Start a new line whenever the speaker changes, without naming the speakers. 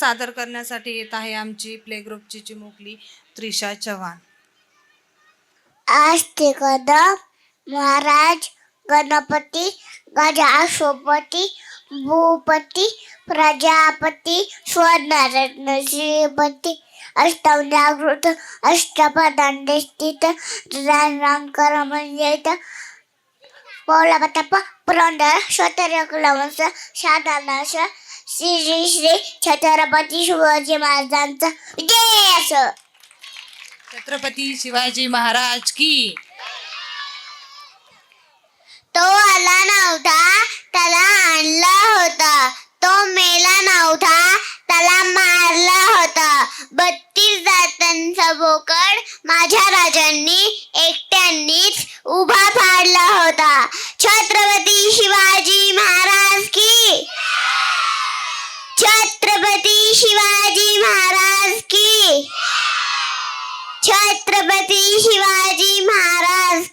सादर करण्यासाठी येत आहे आमची प्ले ग्रुपची चिमुकली त्रिशा चव्हाण.
आस्तिकदम महाराज गणपती गजासोपती भूपती प्रजापती स्वरनारायण श्रीपती अष्टमजागृत अष्टपदांतिस्थित रामकर म्हणजे पौलापतप पुरंदर स्वतंत्रकुलवंश साधानाश श्री श्री छत्रपती शिवाजी महाराजांचा जय असो.
छत्रपती शिवाजी महाराज की.
तो आला नव्हता त्याला आणला होता, तो मेला नव्हता त्याला मारला होता. 32 जातांचा बोकड माझ्या राजांनी एकट्यांनीच उभा पाडला होता. छत्रपती शिवाजी महाराज की. छत्रपती शिवाजी महाराज की. छत्रपती शिवाजी महाराज